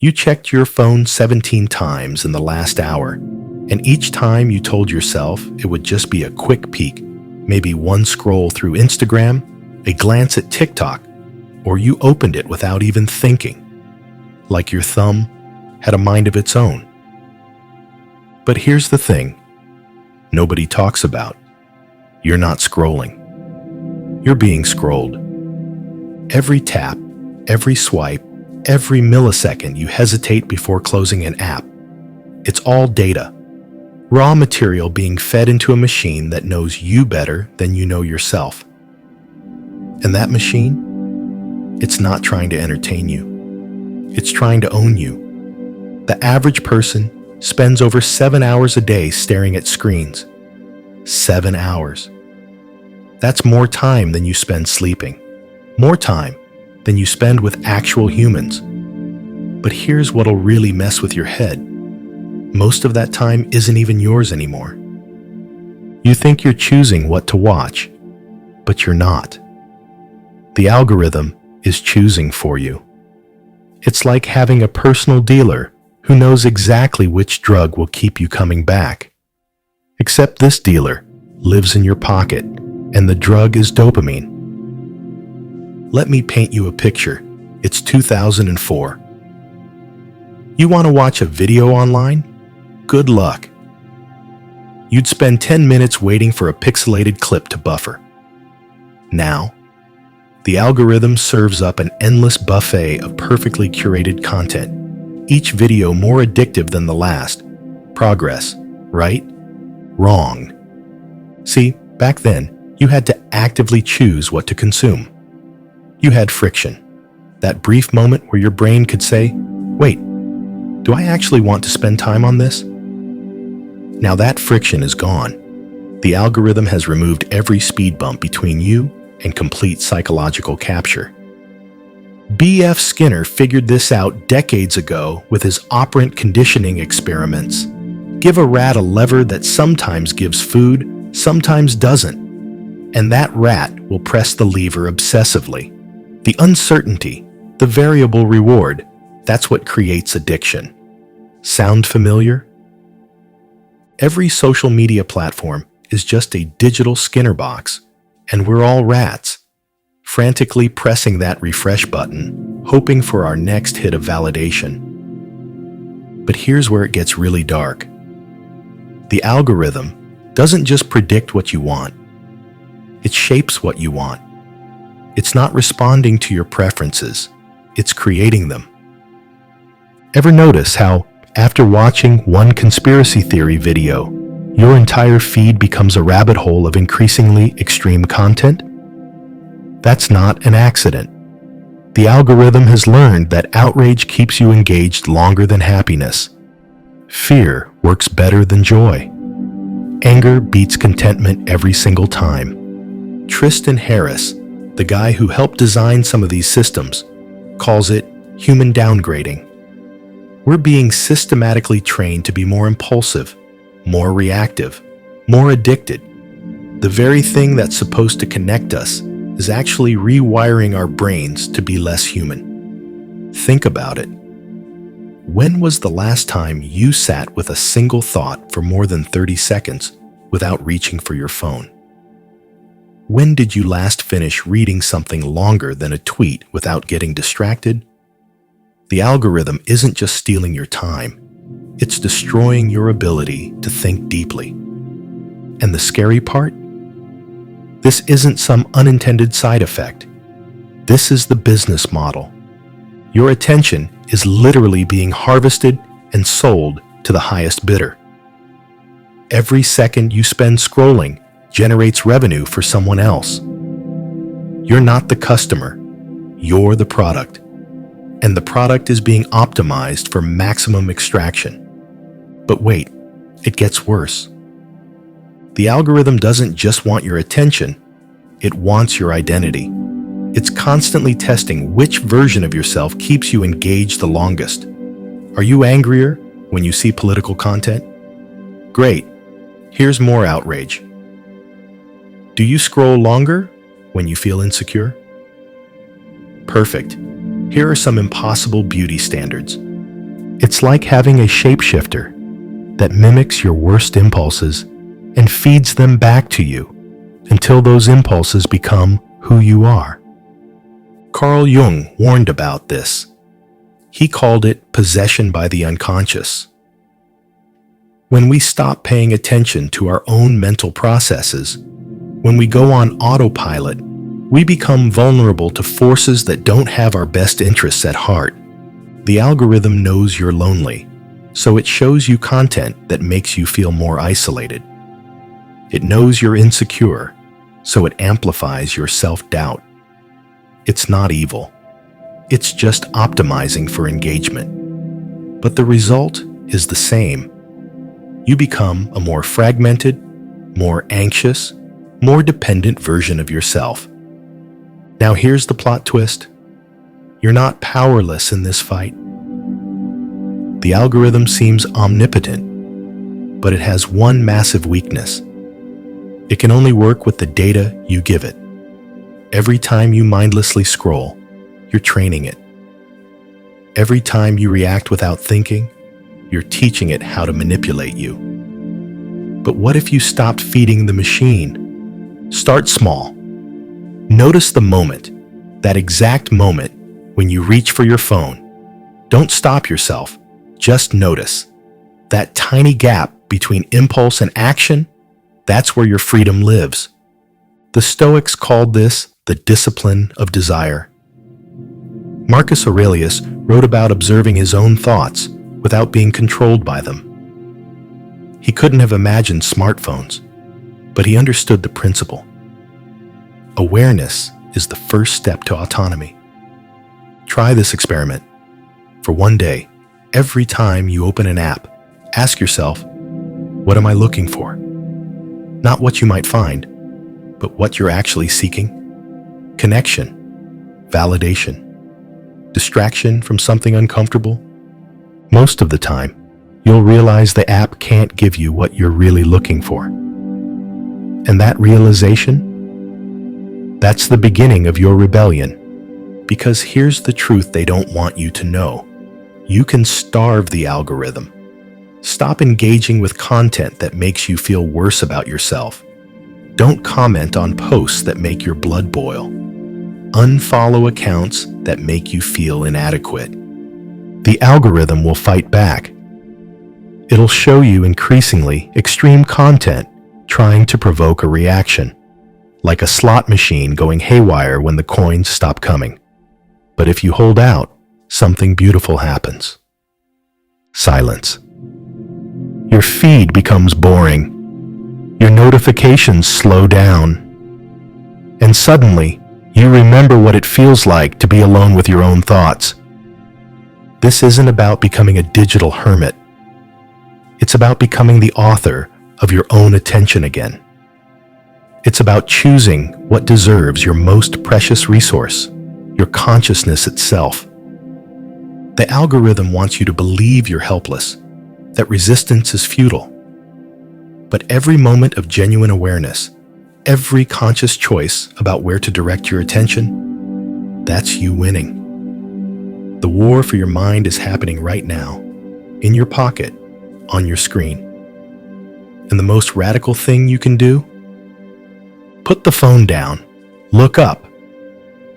You checked your phone 17 times in the last hour, and each time you told yourself it would just be a quick peek, maybe one scroll through Instagram, a glance at TikTok, or you opened it without even thinking, like your thumb had a mind of its own. But here's the thing nobody talks about. You're not scrolling. You're being scrolled. Every tap, every swipe, every millisecond you hesitate before closing an app, it's all data. Raw material being fed into a machine that knows you better than you know yourself. And that machine, it's not trying to entertain you. It's trying to own you. The average person spends over 7 hours a day staring at screens. 7 hours. That's more time than you spend sleeping. More time than you spend with actual humans. But here's what'll really mess with your head. Most of that time isn't even yours anymore. You think you're choosing what to watch, but you're not. The algorithm is choosing for you. It's like having a personal dealer who knows exactly which drug will keep you coming back. Except this dealer lives in your pocket, and the drug is dopamine. Let me paint you a picture. It's 2004. You want to watch a video online? Good luck. You'd spend 10 minutes waiting for a pixelated clip to buffer. Now, the algorithm serves up an endless buffet of perfectly curated content, each video more addictive than the last. Progress, right? Wrong. See, back then, you had to actively choose what to consume. You had friction, that brief moment where your brain could say, wait, do I actually want to spend time on this? Now that friction is gone. The algorithm has removed every speed bump between you and complete psychological capture. B.F. Skinner figured this out decades ago with his operant conditioning experiments. Give a rat a lever that sometimes gives food, sometimes doesn't, and that rat will press the lever obsessively. The uncertainty, the variable reward, that's what creates addiction. Sound familiar? Every social media platform is just a digital Skinner box, and we're all rats, frantically pressing that refresh button, hoping for our next hit of validation. But here's where it gets really dark. The algorithm doesn't just predict what you want. It shapes what you want. It's not responding to your preferences. It's creating them. Ever notice how, after watching one conspiracy theory video, your entire feed becomes a rabbit hole of increasingly extreme content? That's not an accident. The algorithm has learned that outrage keeps you engaged longer than happiness. Fear works better than joy. Anger beats contentment every single time. Tristan Harris, the guy who helped design some of these systems, calls it human downgrading. We're being systematically trained to be more impulsive, more reactive, more addicted. The very thing that's supposed to connect us is actually rewiring our brains to be less human. Think about it. When was the last time you sat with a single thought for more than 30 seconds without reaching for your phone? When did you last finish reading something longer than a tweet without getting distracted? The algorithm isn't just stealing your time, it's destroying your ability to think deeply. And the scary part? This isn't some unintended side effect. This is the business model. Your attention is literally being harvested and sold to the highest bidder. Every second you spend scrolling generates revenue for someone else. You're not the customer, you're the product. And the product is being optimized for maximum extraction. But wait, it gets worse. The algorithm doesn't just want your attention, it wants your identity. It's constantly testing which version of yourself keeps you engaged the longest. Are you angrier when you see political content? Great, here's more outrage. Do you scroll longer when you feel insecure? Perfect. Here are some impossible beauty standards. It's like having a shapeshifter that mimics your worst impulses and feeds them back to you until those impulses become who you are. Carl Jung warned about this. He called it possession by the unconscious. When we stop paying attention to our own mental processes, when we go on autopilot, we become vulnerable to forces that don't have our best interests at heart. The algorithm knows you're lonely, so it shows you content that makes you feel more isolated. It knows you're insecure, so it amplifies your self-doubt. It's not evil. It's just optimizing for engagement. But the result is the same. You become a more fragmented, more anxious, more dependent version of yourself. Now here's the plot twist. You're not powerless in this fight. The algorithm seems omnipotent, but it has one massive weakness. It can only work with the data you give it. Every time you mindlessly scroll, you're training it. Every time you react without thinking, you're teaching it how to manipulate you. But what if you stopped feeding the machine? Start small. Notice the moment, that exact moment when you reach for your phone. Don't stop yourself, just notice. That tiny gap between impulse and action, that's where your freedom lives. The Stoics called this the discipline of desire. Marcus Aurelius wrote about observing his own thoughts without being controlled by them. He couldn't have imagined smartphones, but he understood the principle. Awareness is the first step to autonomy. Try this experiment. For one day, every time you open an app, ask yourself, what am I looking for? Not what you might find, but what you're actually seeking. Connection, validation, distraction from something uncomfortable. Most of the time, you'll realize the app can't give you what you're really looking for. And that realization, that's the beginning of your rebellion. Because here's the truth they don't want you to know. You can starve the algorithm. Stop engaging with content that makes you feel worse about yourself. Don't comment on posts that make your blood boil. Unfollow accounts that make you feel inadequate. The algorithm will fight back. It'll show you increasingly extreme content trying to provoke a reaction, like a slot machine going haywire when the coins stop coming. But if you hold out, something beautiful happens. Silence. Your feed becomes boring. Your notifications slow down. And suddenly, you remember what it feels like to be alone with your own thoughts. This isn't about becoming a digital hermit. It's about becoming the author of your own attention again. It's about choosing what deserves your most precious resource, your consciousness itself. The algorithm wants you to believe you're helpless, that resistance is futile. But every moment of genuine awareness, every conscious choice about where to direct your attention, that's you winning. The war for your mind is happening right now, in your pocket, on your screen. And the most radical thing you can do? Put the phone down, look up.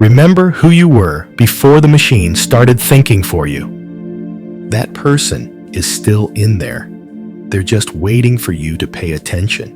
Remember who you were before the machine started thinking for you. That person is still in there. They're just waiting for you to pay attention.